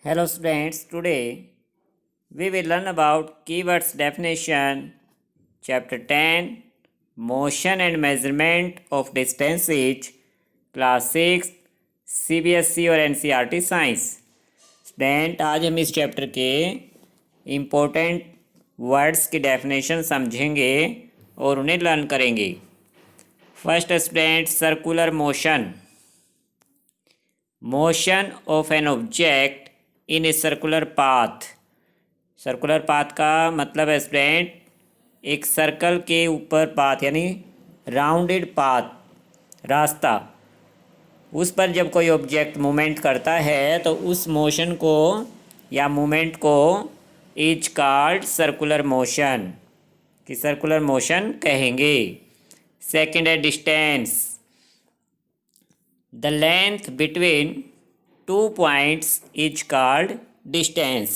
Hello students, today we will learn about keywords definition, chapter 10, motion and measurement of distances, class 6, CBSE और NCERT science. Student आज हम इस chapter के important words की definition समझेंगे और उन्हें लर्न करेंगे। First student, circular motion, motion of an object in a circular path. Circular path का मतलब है स्टूडेंट एक सर्कल के ऊपर पाथ यानी राउंडेड पाथ, रास्ता, उस पर जब कोई ऑब्जेक्ट मूवमेंट करता है तो उस मोशन को या मूवमेंट को इज कॉल्ड सर्कुलर मोशन कि सर्कुलर मोशन कहेंगे। सेकंड है distance, the length between two points is called distance.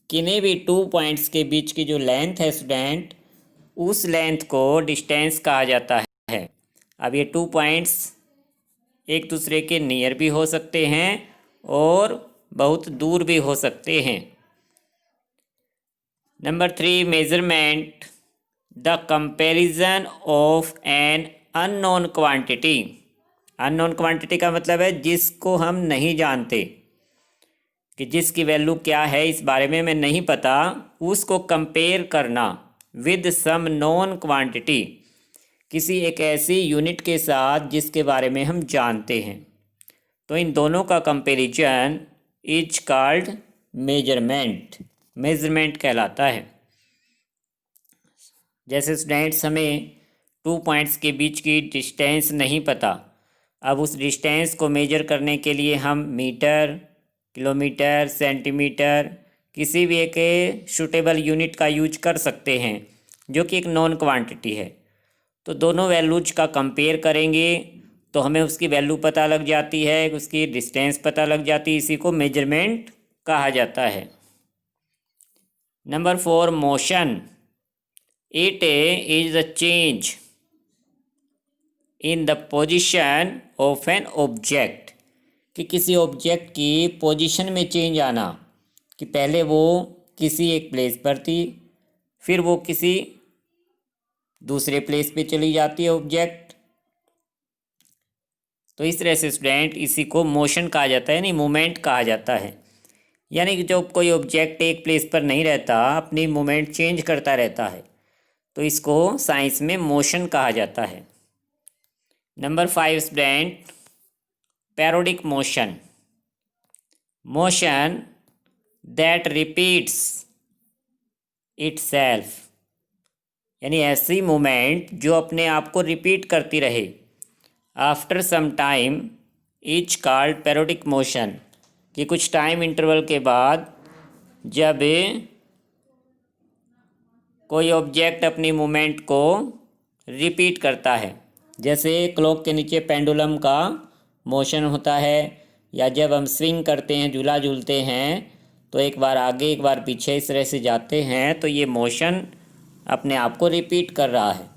किन्हीं भी टू पॉइंट्स के बीच की जो लेंथ है स्टूडेंट, उस लेंथ को डिस्टेंस कहा जाता है। अब ये टू पॉइंट्स एक दूसरे के नियर भी हो सकते हैं और बहुत दूर भी हो सकते हैं। Number 3, measurement, the comparison of an unknown quantity. Unknown quantity का मतलब है जिसको हम नहीं जानते, कि जिसकी वैल्यू क्या है इस बारे में मैं नहीं पता, उसको कंपेयर करना विद सम नोन क्वांटिटी, किसी एक ऐसी यूनिट के साथ जिसके बारे में हम जानते हैं। तो इन दोनों का comparison is called measurement, measurement कहलाता है। जैसे स्टूडेंट्स हमें टू पॉइंट्स के बीच की डिस्टेंस नहीं पता, अब उस डिस्टेंस को मेजर करने के लिए हम मीटर, किलोमीटर, सेंटीमीटर, किसी भी एक सूटेबल यूनिट का यूज कर सकते हैं जो कि एक नॉन क्वांटिटी है। तो दोनों वैल्यूज का कंपेयर करेंगे तो हमें उसकी वैल्यू पता लग जाती है, उसकी डिस्टेंस पता लग जाती है, इसी को मेजरमेंट कहा जाता है। Number 4, motion, it is the change in the position of an object, कि किसी ऑब्जेक्ट की पोजीशन में चेंज आना, कि पहले वो किसी एक प्लेस पर थी, फिर वो किसी दूसरे प्लेस पे चली जाती है ऑब्जेक्ट। तो इस तरह से स्टूडेंट इसी को मोशन कहा जाता है, यानी मूवमेंट कहा जाता है। यानी कि जब कोई ऑब्जेक्ट एक प्लेस पर नहीं रहता, अपनी मूवमेंट चेंज करता रहता है, तो इसको साइंस में मोशन कहा जाता है। Number 5 student, periodic motion, motion that repeats itself, यानी ऐसी मूवमेंट जो अपने आप को रिपीट करती रहे after some time is called periodic motion, कि कुछ टाइम इंटरवल के बाद जब कोई ऑब्जेक्ट अपनी मूवमेंट को रिपीट करता है, जैसे क्लॉक के नीचे पेंडुलम का मोशन होता है, या जब हम स्विंग करते हैं, झूला झूलते हैं तो एक बार आगे एक बार पीछे इस तरह से जाते हैं, तो ये मोशन अपने आप को रिपीट कर रहा है,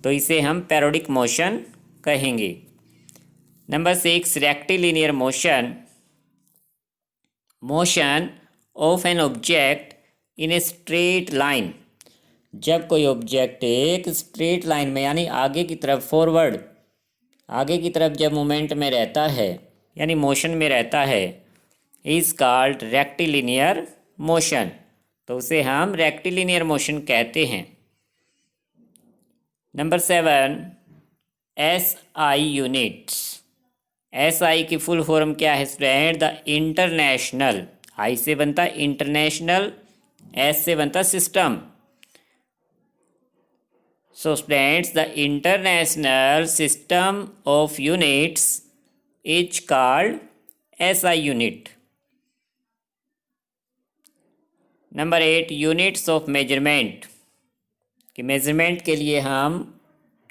तो इसे हम पैरोडिक मोशन कहेंगे। Number 6, rectilinear motion, motion of an object in a straight line. जब कोई ऑब्जेक्ट एक स्ट्रेट लाइन में यानी आगे की तरफ, फॉरवर्ड, आगे की तरफ जब मूवमेंट में रहता है यानी मोशन में रहता है, इज कॉल्ड रेक्टिलिनियर मोशन, तो उसे हम रेक्टिलिनियर मोशन कहते हैं। Number 7, SI units. SI की फुल फॉर्म क्या है स्टूडेंट? द इंटरनेशनल, आई से बनता इंटरनेशनल, एस से बनता system. So students, the international system of units is called SI unit. Number 8, units of measurement, कि मेजरमेंट के लिए हम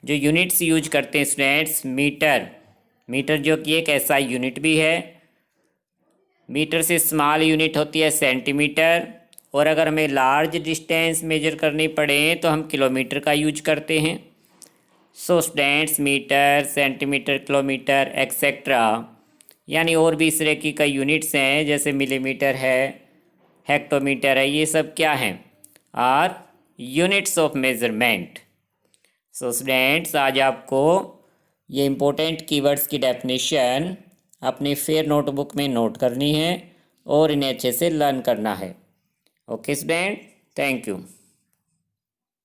जो यूनिट्स यूज करते हैं स्टूडेंट्स, मीटर, मीटर जो कि एक SI यूनिट भी है। मीटर से स्मॉल यूनिट होती है सेंटीमीटर, और अगर हमें लार्ज डिस्टेंस मेजर करनी पड़े तो हम किलोमीटर का यूज करते हैं। So students, metre, centimetre, kilometre etcetera, यानी और भी इस तरह की कई यूनिट्स हैं, जैसे मिलीमीटर है, हेक्टोमीटर है, ये सब क्या हैं, are units of measurement. So students, आज आपको ये इम्पोर्टेंट कीवर्ड्स की डेफिनेशन अपनी फेयर नोटबुक में नोट करनी है और इन्हें अच्छे से लर्न करना है। Okay student, thank you.